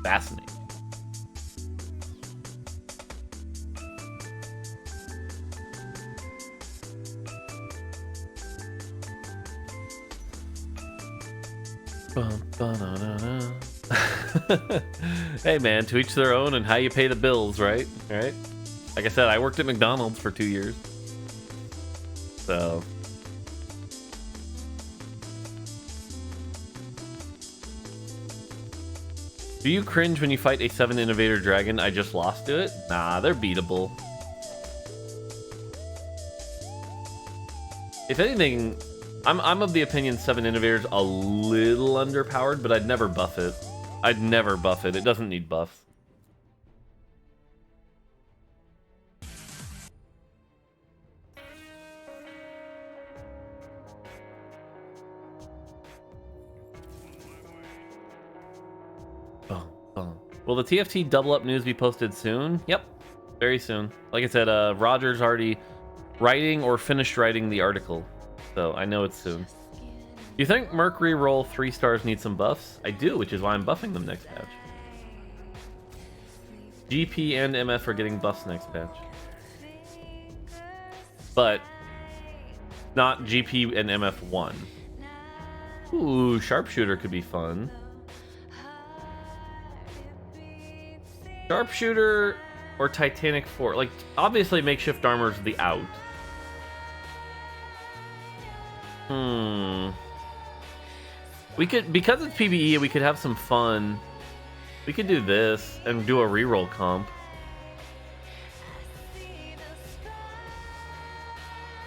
Fascinating. Hey man, to each their own and how you pay the bills, right? Right? Like I said, I worked at McDonald's for 2 years. So do you cringe when you fight a 7 innovator dragon? I just lost to it? Nah, they're beatable. If anything, I'm of the opinion 7 innovators a little underpowered, but I'd never buff it. I'd never buff it. It doesn't need buffs. Will the TFT double up news be posted soon? Yep, very soon. Like I said, Roger's already writing or finished writing the article, so I know it's soon. You think Mercury Roll 3 stars need some buffs? I do, which is why I'm buffing them next patch. GP and MF are getting buffs next patch. But not GP and MF1. Ooh, Sharpshooter could be fun. Sharpshooter or Titanic 4. Like, obviously makeshift armor's the out. We could, because it's PBE, we could have some fun. We could do this and do a reroll comp.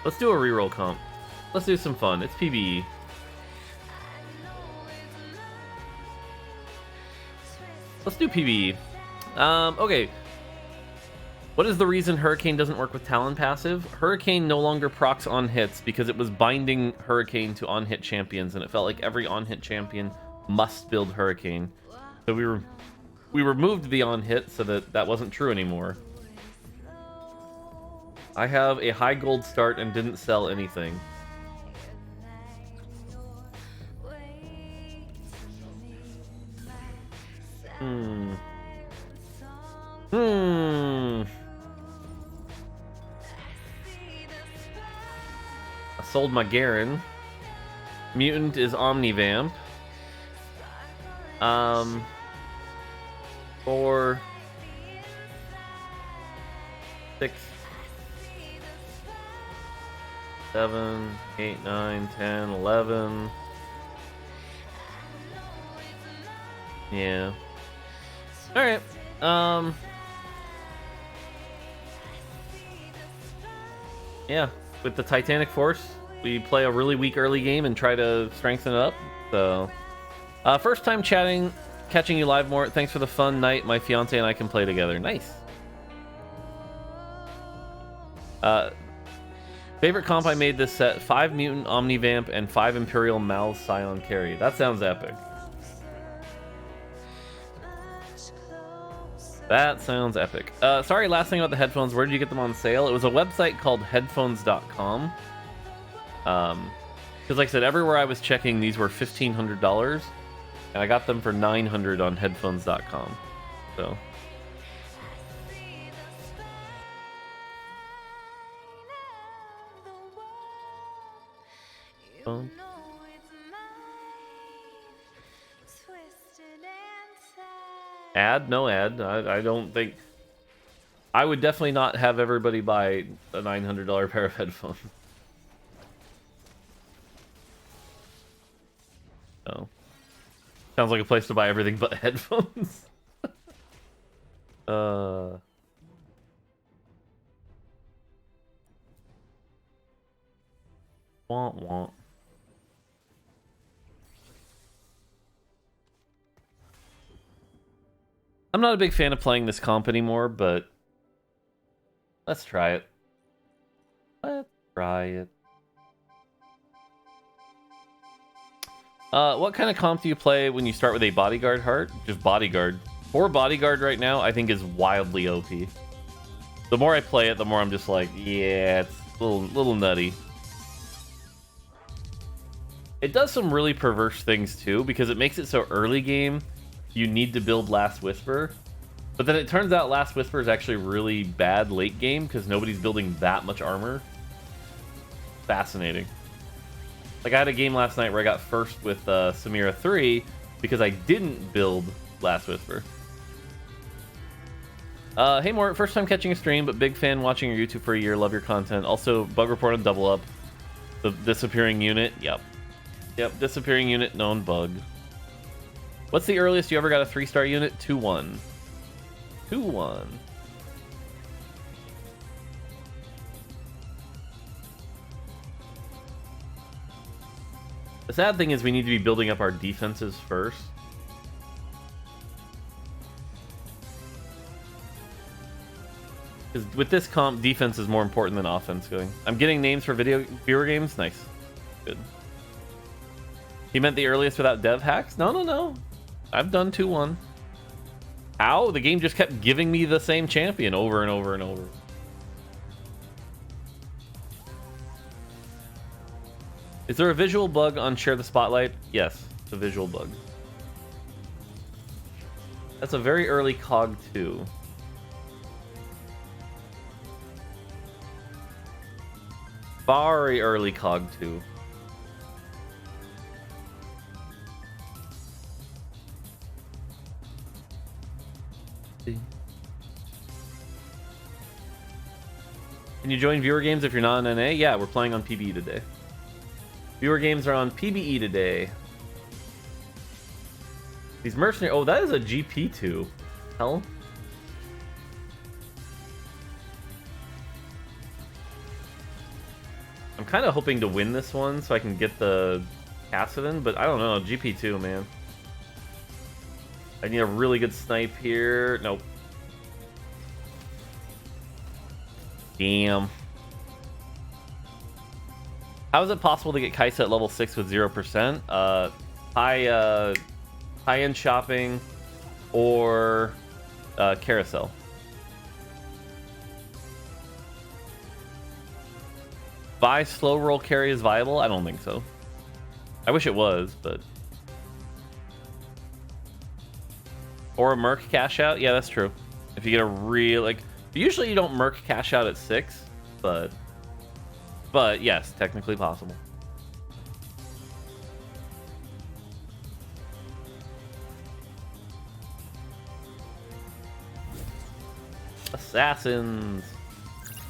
Let's do a reroll comp. Let's do some fun. It's PBE. Let's do PBE. Okay. What is the reason Hurricane doesn't work with Talon passive? Hurricane no longer procs on hits because it was binding Hurricane to on-hit champions, and it felt like every on-hit champion must build Hurricane. So we removed the on-hit so that that wasn't true anymore. I have a high gold start and didn't sell anything. I sold my Garen. Mutant is Omnivamp. 4, 6, 7, 8, 9, 10, 11. Yeah. Alright. Yeah, with the Titanic Force, we play a really weak early game and try to strengthen it up. So, first time catching you live, more. Thanks for the fun night. My fiance and I can play together. Nice. Favorite comp I made this set: 5 Mutant Omnivamp and 5 Imperial Mal Scion Carry. That sounds epic. That sounds epic. Sorry, last thing about the headphones. Where did you get them on sale? It was a website called headphones.com. Because like I said, everywhere I was checking, these were $1,500. And I got them for $900 on headphones.com. So. Ad? No ad. I don't think... I would definitely not have everybody buy a $900 pair of headphones. So. Sounds like a place to buy everything but headphones. Want. I'm not a big fan of playing this comp anymore, but let's try it. Let's try it. What kind of comp do you play when you start with a bodyguard heart? Just bodyguard. 4 bodyguard right now, I think, is wildly OP. The more I play it, the more I'm just like, yeah, it's a little nutty. It does some really perverse things too, because it makes it so early game, you need to build Last Whisper. But then it turns out Last Whisper is actually really bad late game because nobody's building that much armor. Fascinating. Like, I had a game last night where I got first with Samira 3 because I didn't build Last Whisper. Hey Mort, first time catching a stream, but big fan watching your YouTube for a year. Love your content. Also, bug report on Double Up. The disappearing unit. Yep, disappearing unit, known bug. What's the earliest you ever got a 3-star unit? 2-1. 2-1. The sad thing is we need to be building up our defenses first. Because with this comp, defense is more important than offense going. I'm getting names for viewer games. Nice. Good. He meant the earliest without dev hacks? No. I've done 2-1. How? The game just kept giving me the same champion over and over and over. Is there a visual bug on Share the Spotlight? Yes, it's a visual bug. That's a very early cog 2. Very early cog 2. Can you join viewer games if you're not in NA? Yeah, we're playing on PBE today. Viewer games are on PBE today. These mercenary. Oh, that is a GP2. Hell. I'm kind of hoping to win this one so I can get the Cassidon, but I don't know. GP2, man. I need a really good snipe here. Nope. Damn. How is it possible to get Kaisa at level 6 with 0%? High-end shopping or carousel. Buy slow roll carry is viable? I don't think so. I wish it was, but... Or a Merc cash out? Yeah, that's true. If you get a real, like... Usually you don't Merc cash out at 6, but yes, technically possible. Assassins.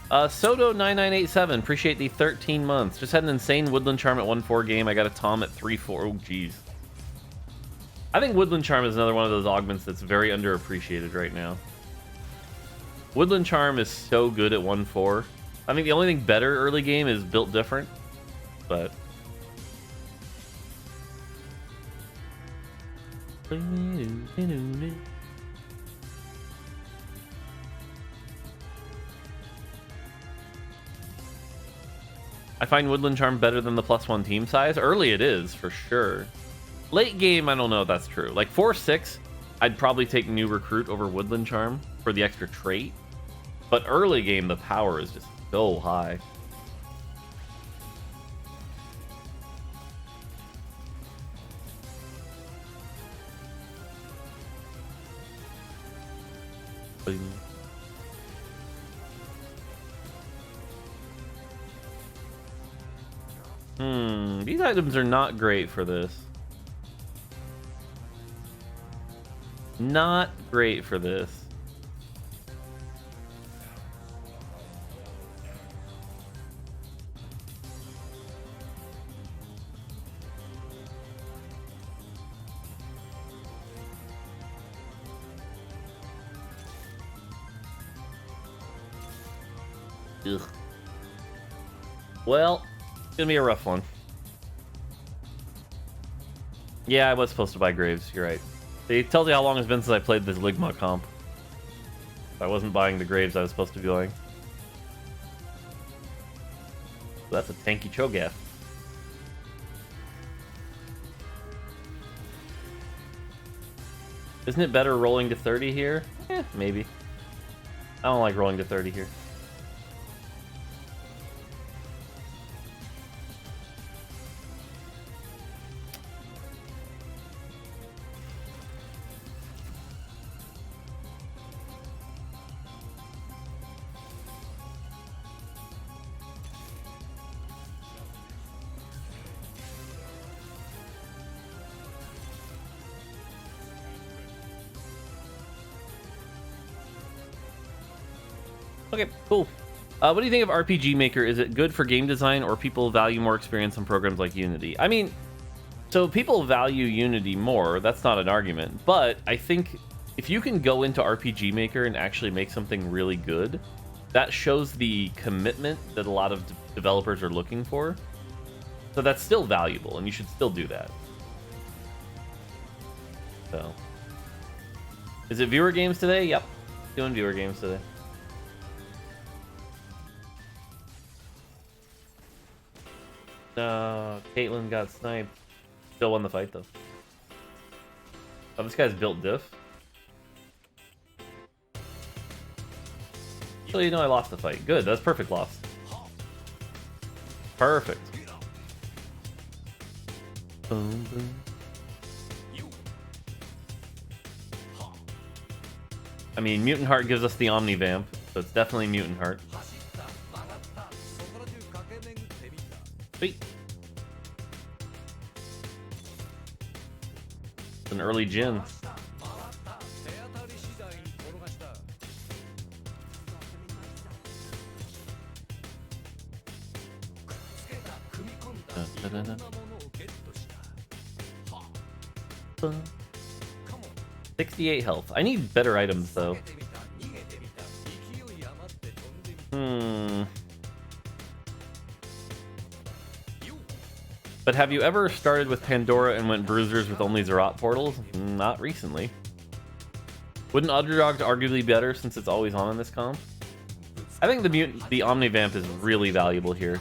Soto9987, appreciate the 13 months. Just had an insane Woodland Charm at 1-4 game. I got a Tom at 3-4. Oh, jeez. I think Woodland Charm is another one of those augments that's very underappreciated right now. Woodland Charm is so good at 1-4. I think the only thing better early game is Built Different, but... I find Woodland Charm better than the +1 team size. Early it is, for sure. Late game, I don't know if that's true. Like 4-6, I'd probably take New Recruit over Woodland Charm for the extra trait. But early game, the power is just so high. These items are not great for this. Not great for this. Ugh. Well, it's gonna be a rough one. Yeah, I was supposed to buy Graves, you're right. It tells you how long it's been since I played this Lig'maw comp. If I wasn't buying the Graves I was supposed to be buying. So that's a tanky Cho'Gath. Isn't it better rolling to 30 here? Eh, maybe. I don't like rolling to 30 here. Okay, cool. What do you think of RPG Maker? Is it good for game design, or people value more experience on programs like Unity? I mean, so people value Unity more. That's not an argument. But I think if you can go into RPG Maker and actually make something really good, that shows the commitment that a lot of developers are looking for. So that's still valuable, and you should still do that. So, is it viewer games today? Yep, doing viewer games today. No, Caitlyn got sniped. Still won the fight though. Oh, this guy's built diff. So you know I lost the fight. Good, that's perfect loss. Perfect. Boom, boom. I mean, Mutant Heart gives us the Omnivamp, so it's definitely Mutant Heart. Sweet. It's an early Jin. Da, da, da, da. 68 health. I need better items though. But have you ever started with Pandora and went bruisers with only Zerat portals? Not recently. Wouldn't Underdog arguably be better since it's always on in this comp? I think the Omnivamp is really valuable here.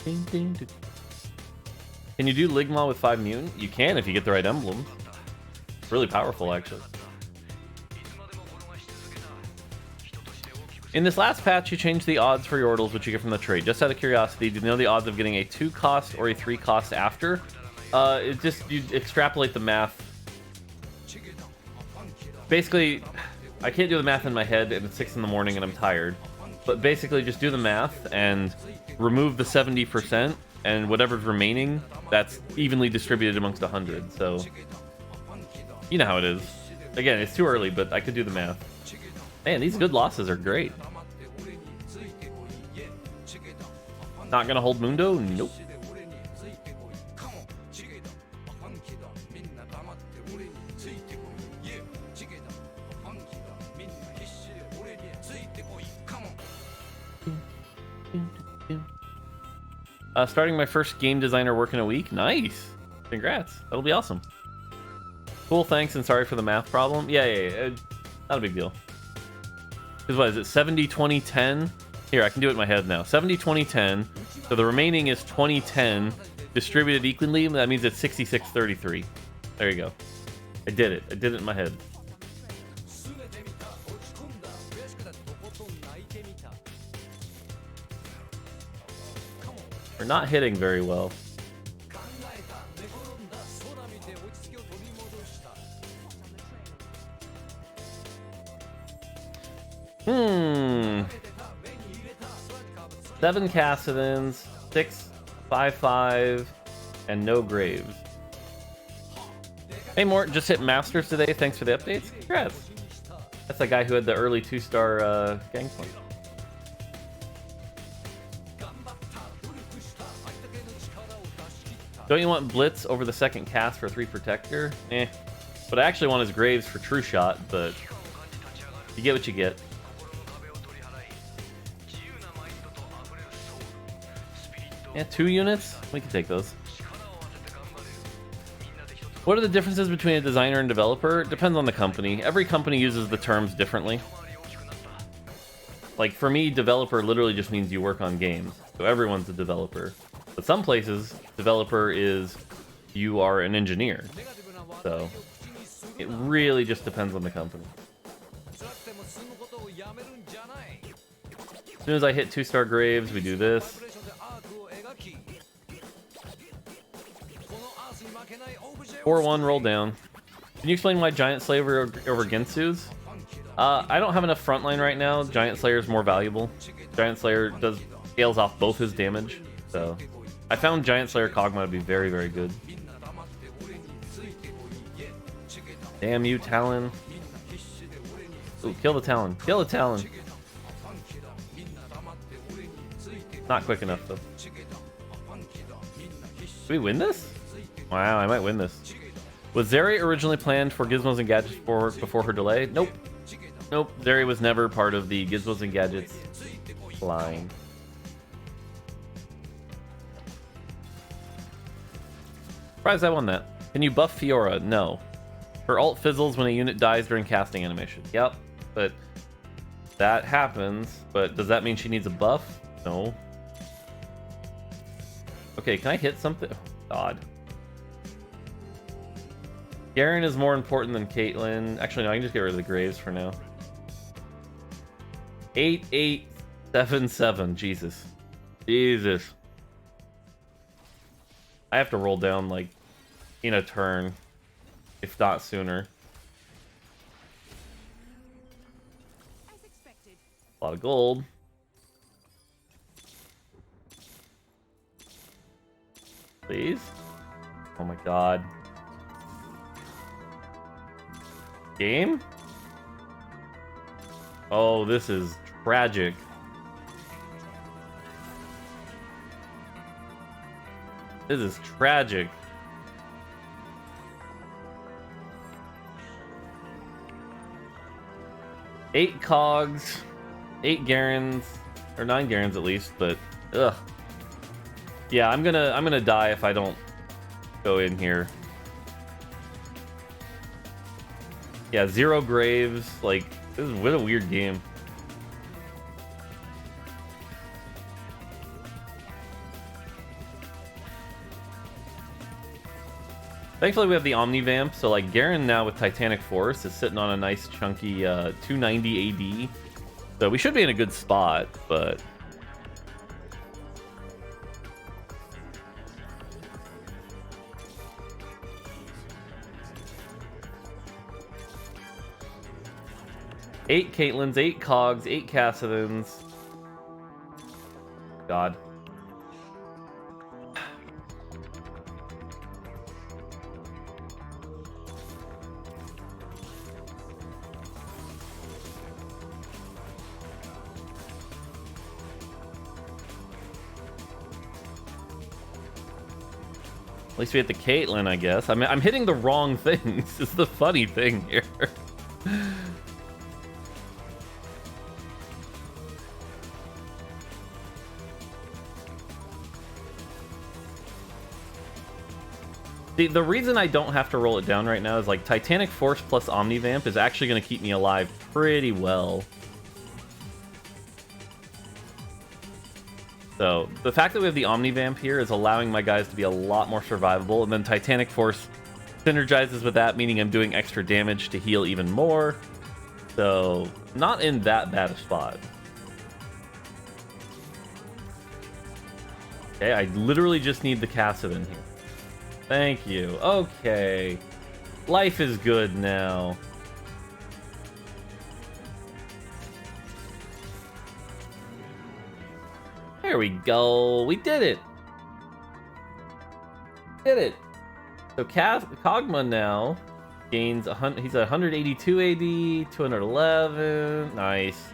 Ding, ding, ding. Can you do Lig'maw with 5 Mutant? You can if you get the right emblems. It's really powerful, actually. In this last patch, you changed the odds for your Yordles, which you get from the trade. Just out of curiosity, do you know the odds of getting a 2 cost or a 3 cost after? It just, you extrapolate the math. Basically, I can't do the math in my head, and it's 6 in the morning and I'm tired. But basically, just do the math and remove the 70%, and whatever's remaining, that's evenly distributed amongst 100. So, you know how it is. Again, it's too early, but I could do the math. Man, these good losses are great. Not gonna hold Mundo? Nope. Starting my first game designer work in a week. Nice. Congrats. That'll be awesome. Cool, thanks, and sorry for the math problem. Yeah. Not a big deal. Because what is it? 70, 20, 10? Here, I can do it in my head now. 70, 20, 10. So the remaining is 20, 10. Distributed equally. That means it's 66, 33. There you go. I did it. I did it in my head. We're not hitting very well. Seven Cassidans, 6, 5, 5, and no Graves. Hey Mort, just hit Masters today. Thanks for the updates. Congrats. That's the guy who had the early 2-star Gangplank. Don't you want Blitz over the second cast for 3 Protector? Eh. What I actually want is Graves for True Shot, but you get what you get. Yeah, 2 units? We can take those. What are the differences between a designer and developer? It depends on the company. Every company uses the terms differently. Like, for me, developer literally just means you work on games. So everyone's a developer. But some places, developer is you are an engineer. So it really just depends on the company. As soon as I hit 2-star Graves, we do this. Four 1 roll down. Can you explain why Giant Slayer over Gensu's? I don't have enough frontline right now. Giant Slayer is more valuable. Giant Slayer scales off both his damage. So I found Giant Slayer Kog'Maw to be very, very good. Damn you, Talon. Ooh, kill the Talon. Kill the Talon. Not quick enough, though. Did we win this? Wow, I might win this. Was Zeri originally planned for Gizmos and Gadgets before her delay? Nope. Nope. Zeri was never part of the Gizmos and Gadgets line. Surprised I won that. Can you buff Fiora? No. Her ult fizzles when a unit dies during casting animation. Yep, but that happens. But does that mean she needs a buff? No. Okay, can I hit something? Oh, God. Garen is more important than Caitlyn. Actually, no, I can just get rid of the Graves for now. 8877. Jesus. Jesus. I have to roll down, like, in a turn. If not sooner. A lot of gold. Please? Oh my god. Game? Oh, this is tragic. This is tragic. Eight cogs, 8 Garens, or 9 Garens at least, but ugh. Yeah, I'm gonna die if I don't go in here. Yeah, 0 Graves, like, this is what a weird game. Thankfully we have the Omnivamp, so like Garen now with Titanic Force is sitting on a nice chunky 290 AD. So we should be in a good spot, but... Eight Caitlyn's, 8 Cogs, 8 Cassidans. God. At least we hit the Caitlyn, I guess. I mean, I'm hitting the wrong things. Is the funny thing here. The reason I don't have to roll it down right now is like Titanic Force plus Omnivamp is actually going to keep me alive pretty well. So the fact that we have the Omnivamp here is allowing my guys to be a lot more survivable, and then Titanic Force synergizes with that, meaning I'm doing extra damage to heal even more. So not in that bad a spot. Okay, I literally just need the Cassidon here. Thank you. Okay. Life is good now. There we go. We did it. Did it. So Kog'Maw now gains he's 182 AD, 211. Nice.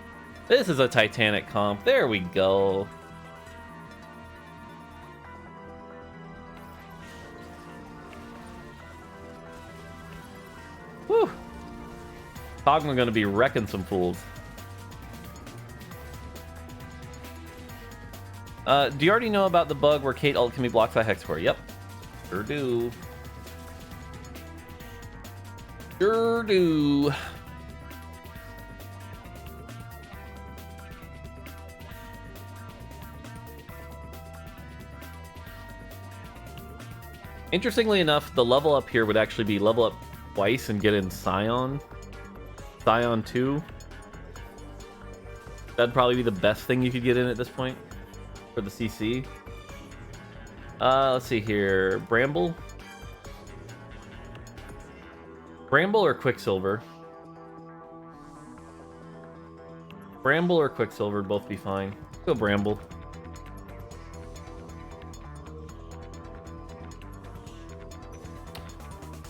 This is a Titanic comp. There we go. Whew. Kog'Maw gonna be wrecking some fools. Do you already know about the bug where Kate ult can be blocked by Hex Core? Yep. Sure do. Sure do. Interestingly enough, the level up here would actually be level up twice and get in Scion. Scion 2. That'd probably be the best thing you could get in at this point for the CC. Let's see here. Bramble. Bramble or Quicksilver? Bramble or Quicksilver, both be fine. Go Bramble.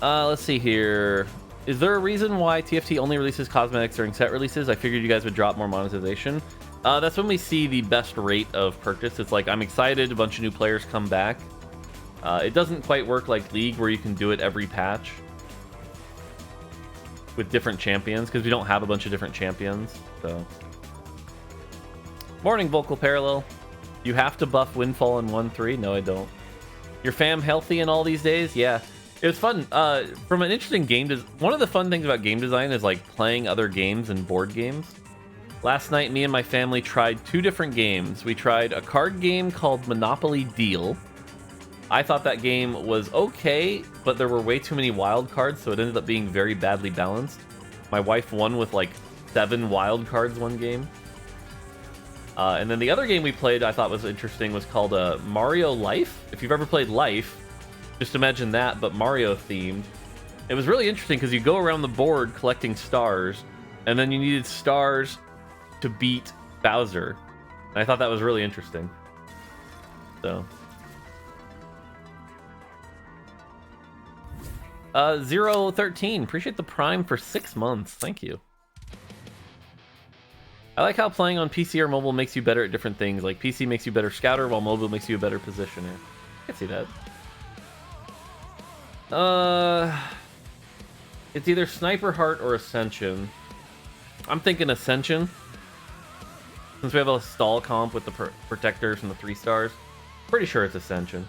Let's see here. Is there a reason why TFT only releases cosmetics during set releases? I figured you guys would drop more monetization. That's when we see the best rate of purchase. It's like, I'm excited, a bunch of new players come back. It doesn't quite work like League, where you can do it every patch with different champions, because we don't have a bunch of different champions. So, morning, Vocal Parallel. You have to buff Windfall in 1.3? No, I don't. Your fam healthy in all these days? Yeah. It was fun. From an interesting game, one of the fun things about game design is like playing other games and board games. Last night, me and my family tried 2 different games. We tried a card game called Monopoly Deal. I thought that game was okay, but there were way too many wild cards, so it ended up being very badly balanced. My wife won with like 7 wild cards one game. And then the other game we played I thought was interesting was called Mario Life. If you've ever played Life, just imagine that, but Mario themed. It was really interesting because you go around the board collecting stars, and then you needed stars to beat Bowser. And I thought that was really interesting. So, 013, appreciate the Prime for 6 months. Thank you. I like how playing on PC or mobile makes you better at different things. Like PC makes you better scouter, while mobile makes you a better positioner. I can see that. It's either Sniper Heart or Ascension. I'm thinking Ascension, since we have a stall comp with the protectors and the 3 stars. Pretty sure it's Ascension.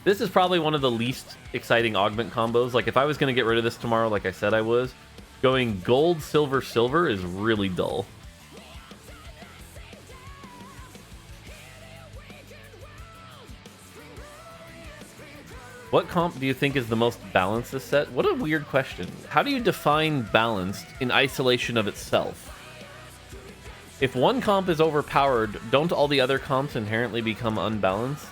This is probably one of the least exciting augment combos. Like, if I was going to get rid of this tomorrow, like I said I was, going gold, silver, silver is really dull. What comp do you think is the most balanced this set? What a weird question. How do you define balanced in isolation of itself? If one comp is overpowered, don't all the other comps inherently become unbalanced?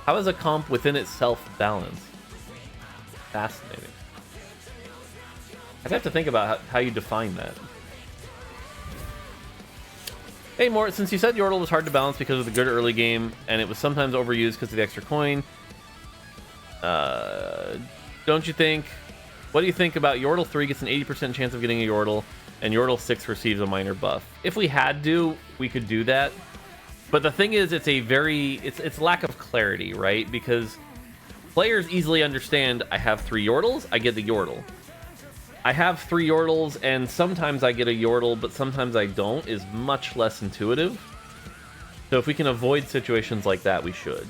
How is a comp within itself balanced? Fascinating. I'd have to think about how you define that. Hey Mort, since you said Yordle was hard to balance because of the good early game, and it was sometimes overused because of the extra coin, don't you think... What do you think about Yordle 3 gets an 80% chance of getting a Yordle, and Yordle 6 receives a minor buff? If we had to, we could do that. But the thing is, it's a very... It's lack of clarity, right? Because players easily understand, I have 3 Yordles, I get the Yordle. I have 3 Yordles, and sometimes I get a Yordle, but sometimes I don't, is much less intuitive. So if we can avoid situations like that, we should.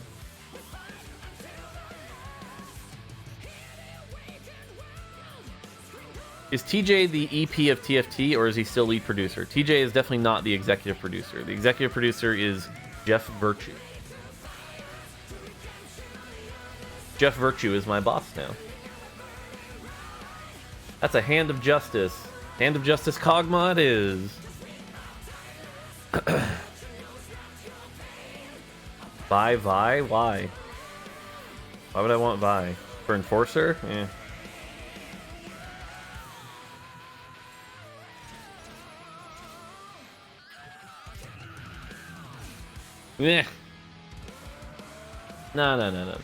Is TJ the EP of TFT, or is he still lead producer? TJ is definitely not the executive producer. The executive producer is Jeff Virtue. Jeff Virtue is my boss now. That's a hand of justice. Hand of justice Kog'Maw it is. Buy Vi? Why? Why would I want Vi? For Enforcer? Eh. Meh. No.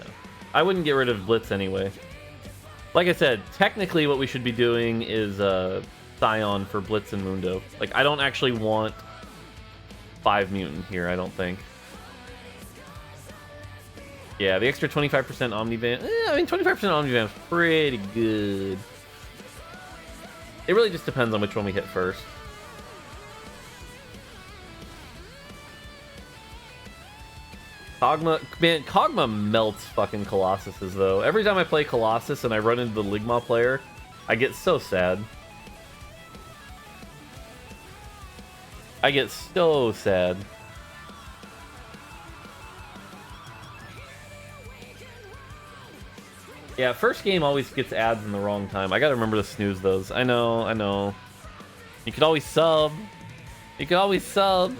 I wouldn't get rid of Blitz anyway. Like I said, technically what we should be doing is Scion for Blitz and Mundo. Like, I don't actually want 5 Mutant here, I don't think. Yeah, the extra 25% Omnivamp. I mean, 25% Omnivamp is pretty good. It really just depends on which one we hit first. Kog'Maw, man, Kog'Maw melts fucking Colossuses, though. Every time I play Colossus and I run into the Lig'maw player, I get so sad. I get so sad. Yeah, first game always gets ads in the wrong time. I gotta remember to snooze those. I know. You could always sub. You could always sub.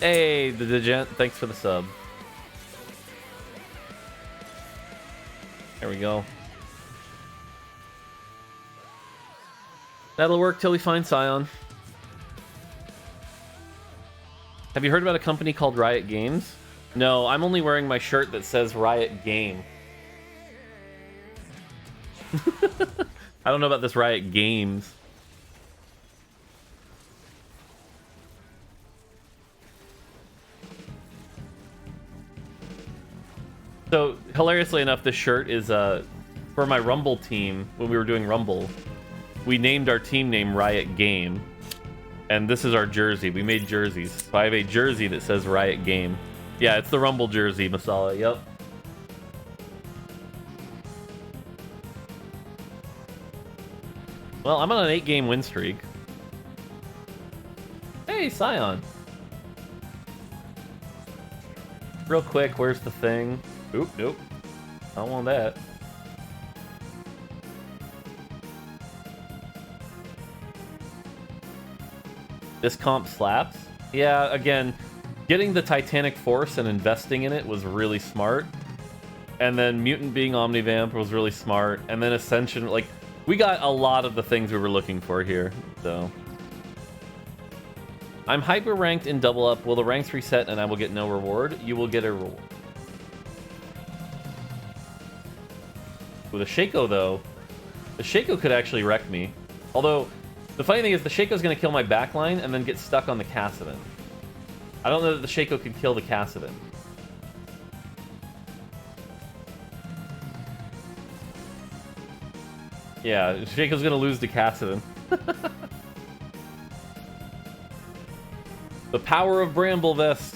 Hey, the Degent, thanks for the sub. There we go. That'll work till we find Scion. Have you heard about a company called Riot Games? No, I'm only wearing my shirt that says Riot Game. I don't know about this Riot Games. So, hilariously enough, this shirt is for my Rumble team. When we were doing Rumble, we named our team name Riot Game. And this is our jersey. We made jerseys. So I have a jersey that says Riot Game. Yeah, it's the Rumble jersey, Masala. Yep. Well, I'm on an 8-game win streak. Hey, Scion. Real quick, where's the thing? Oop, nope. I don't want that. This comp slaps. Yeah, again, getting the Titanic Force and investing in it was really smart. And then Mutant being Omnivamp was really smart. And then Ascension, like, we got a lot of the things we were looking for here, so. I'm hyper ranked in double up. Will the ranks reset and I will get no reward? You will get a reward. With a Shaco, though, the Shaco could actually wreck me. Although, the funny thing is the Shaco's going to kill my backline and then get stuck on the Kassadin. I don't know that the Shaco could kill the Kassadin. Yeah, Shaco's going to lose to Kassadin. The power of Bramble Vest.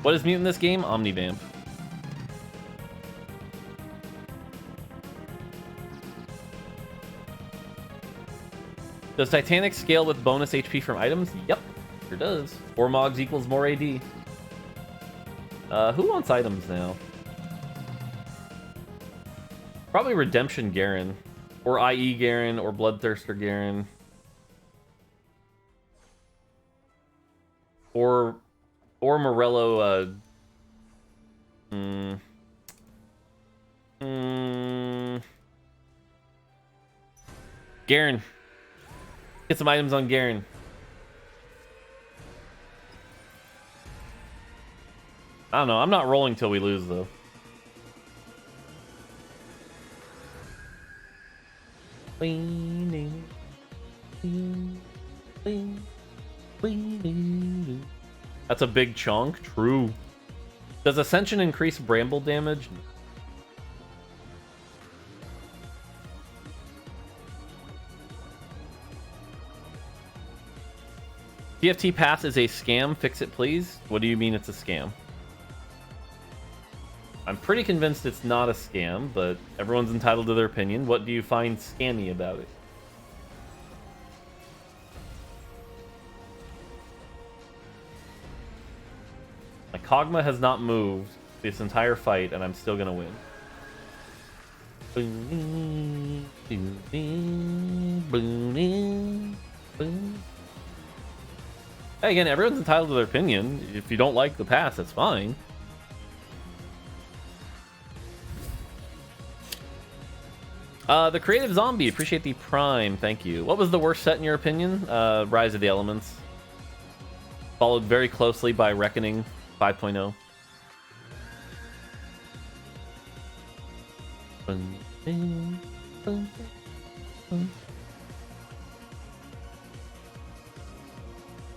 What is Mutant in this game? Omnivamp. Does Titanic scale with bonus HP from items? Yep, sure does. 4 Mogs equals more AD. Who wants items now? Probably Redemption Garen. Or IE Garen, or Bloodthirster Garen. Or Morello, Garen. Get some items on Garen. I don't know. I'm not rolling till we lose, though. That's a big chunk. True. Does Ascension increase Bramble damage? TFT Pass is a scam. Fix it, please. What do you mean it's a scam? I'm pretty convinced it's not a scam, but everyone's entitled to their opinion. What do you find scammy about it? My Kog'Maw has not moved this entire fight, and I'm still gonna win. Hey, again, everyone's entitled to their opinion. If you don't like the pass, that's fine. The Creative Zombie, appreciate the Prime, thank you. What was the worst set in your opinion? Rise of the Elements. Followed very closely by Reckoning 5.0.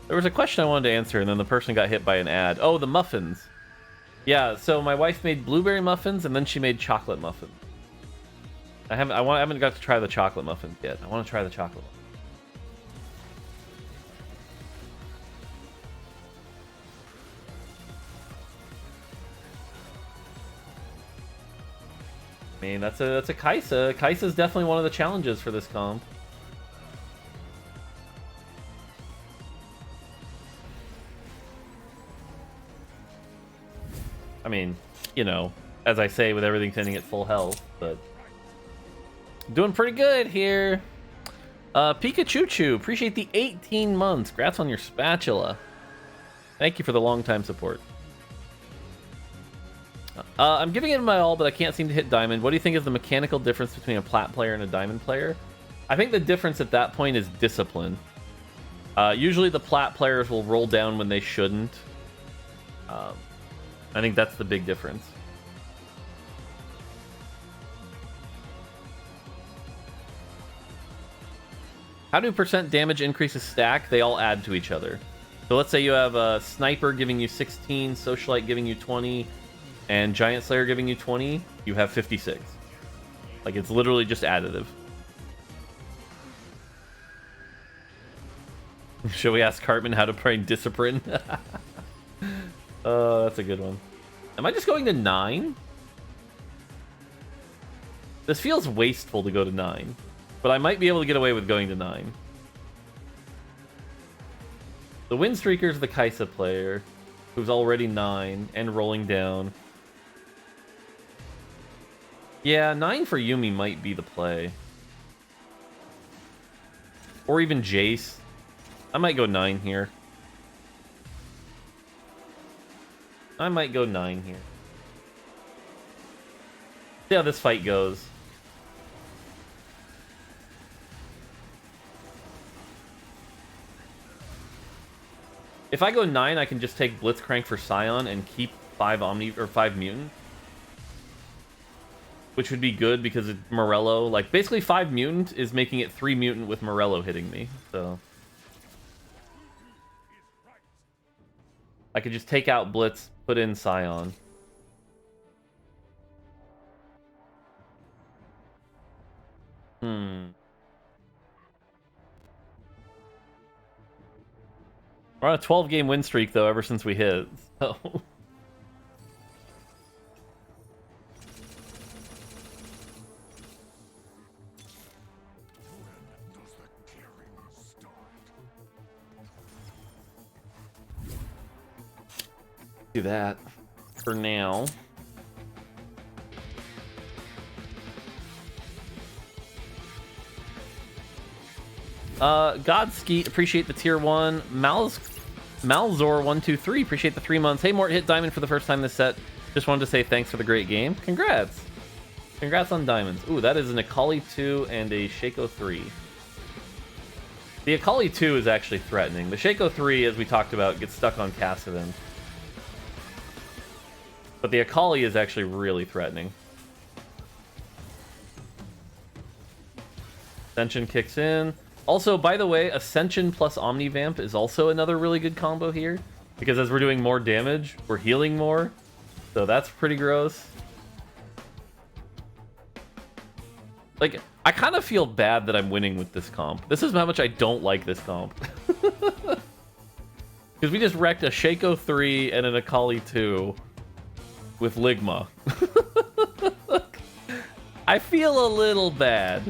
There was a question I wanted to answer, and then the person got hit by an ad. Oh, the muffins. Yeah, so my wife made blueberry muffins, and then she made chocolate muffins. I haven't got to try the chocolate muffins yet. I want to try the chocolate muffins. I mean, that's a Kaisa. Kaisa's definitely one of the challenges for this comp. I mean, you know, as I say, with everything sitting at full health, but doing pretty good here. Pikachu, appreciate the 18 months. Congrats on your spatula. Thank you for the long time support. I'm giving it my all, but I can't seem to hit diamond. What do you think is the mechanical difference between a plat player and a diamond player? I think the difference at that point is discipline. Usually the plat players will roll down when they shouldn't. I think that's the big difference. How do percent damage increases stack? They all add to each other. So let's say you have a Sniper giving you 16, Socialite giving you 20, and Giant Slayer giving you 20, you have 56. Like, it's literally just additive. Shall we ask Cartman how to train discipline? Oh, that's a good one. Am I just going to 9? This feels wasteful to go to 9. But I might be able to get away with going to 9. The Windstreaker's the Kaisa player, who's already 9 and rolling down. Yeah, 9 for Yuumi might be the play. Or even Jace. I might go 9 here. I might go 9 here. See how this fight goes. If I go 9, I can just take Blitzcrank for Scion and keep 5 Mutant. Which would be good because it's Morello. Like, basically 5 Mutant is making it 3 Mutant with Morello hitting me. So I could just take out Blitz, put in Scion. We're on a 12-game win streak, though, ever since we hit. So. Do that for now. Godskeet, appreciate the tier 1. Malzor123, appreciate the 3 months. Hey, Mort, hit diamond for the first time this set. Just wanted to say thanks for the great game. Congrats. Congrats on diamonds. Ooh, that is an Akali 2 and a Shaco 3. The Akali 2 is actually threatening. The Shaco 3, as we talked about, gets stuck on Kassadin. But the Akali is actually really threatening. Ascension kicks in. Also, by the way, Ascension plus Omnivamp is also another really good combo here. Because as we're doing more damage, we're healing more. So that's pretty gross. Like, I kind of feel bad that I'm winning with this comp. This is how much I don't like this comp. Because we just wrecked a Shaco 3 and an Akali 2 with Lig'maw. I feel a little bad.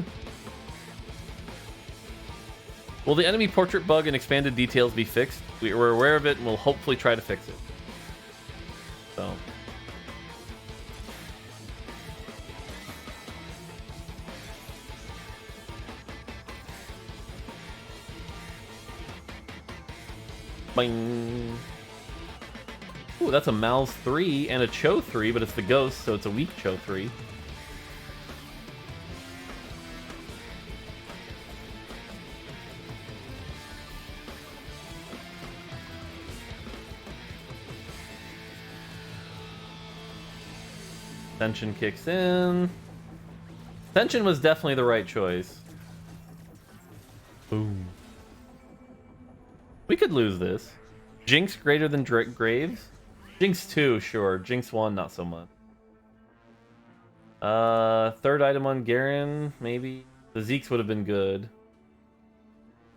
Will the enemy portrait bug and expanded details be fixed? We're aware of it and we'll hopefully try to fix it. So. Boing. Ooh, that's a Mal's 3 and a Cho 3, but it's the Ghost, so it's a weak Cho 3. Ascension kicks in. Ascension was definitely the right choice. Boom. We could lose this. Jinx greater than Graves? Jinx 2, sure. Jinx 1, not so much. Third item on Garen, maybe. The Zeke's would have been good.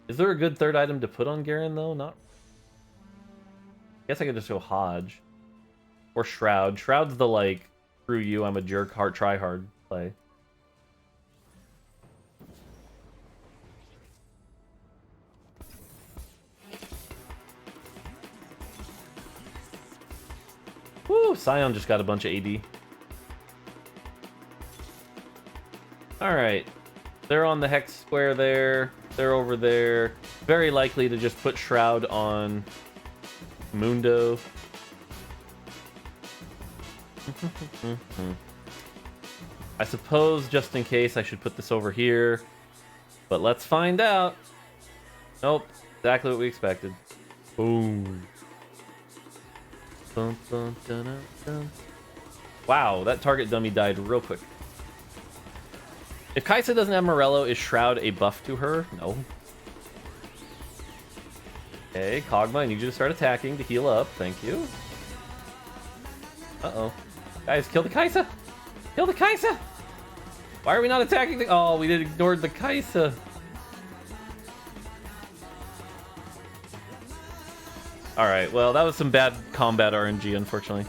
Is there a good third item to put on Garen, though? Not. I guess I could just go Hodge. Or Shroud. Shroud's the, like, screw you, I'm a jerk, try hard play. Woo, Scion just got a bunch of AD. Alright. They're on the hex square there. They're over there. Very likely to just put Shroud on Mundo. I suppose, just in case, I should put this over here. But let's find out. Nope. Exactly what we expected. Boom. Dun, dun, dun, dun, dun. Wow, that target dummy died real quick. If Kaisa doesn't have Morello, is Shroud a buff to her? No. Okay, Kog'Maw, I need you to start attacking to heal up. Thank you. Uh-oh. Guys, kill the Kaisa! Kill the Kaisa! Why are we not attacking the... Oh, we did ignored the Kaisa. Alright, well, that was some bad combat RNG, unfortunately.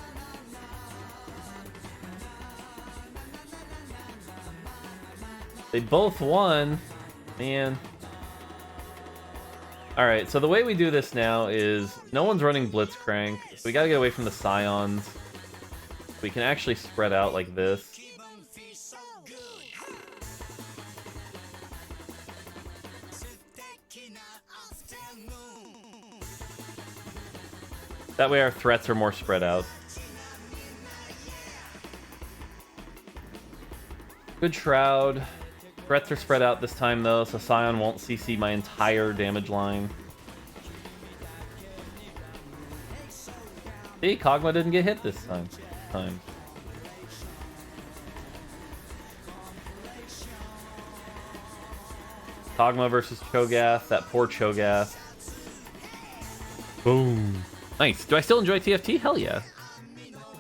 They both won. Man. Alright, so the way we do this now is no one's running Blitzcrank. So we gotta get away from the Scions. We can actually spread out like this. That way our threats are more spread out. Good Shroud. Threats are spread out this time though, so Scion won't CC my entire damage line. See, Kog'Maw didn't get hit this time. Kog'Maw versus Cho'Gath, that poor Cho'Gath. Boom. Nice. Do I still enjoy TFT? Hell yeah.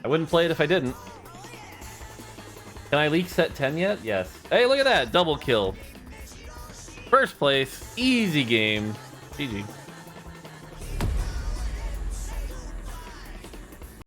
I wouldn't play it if I didn't. Can I leak set 10 yet? Yes. Hey, look at that. Double kill. First place. Easy game. GG.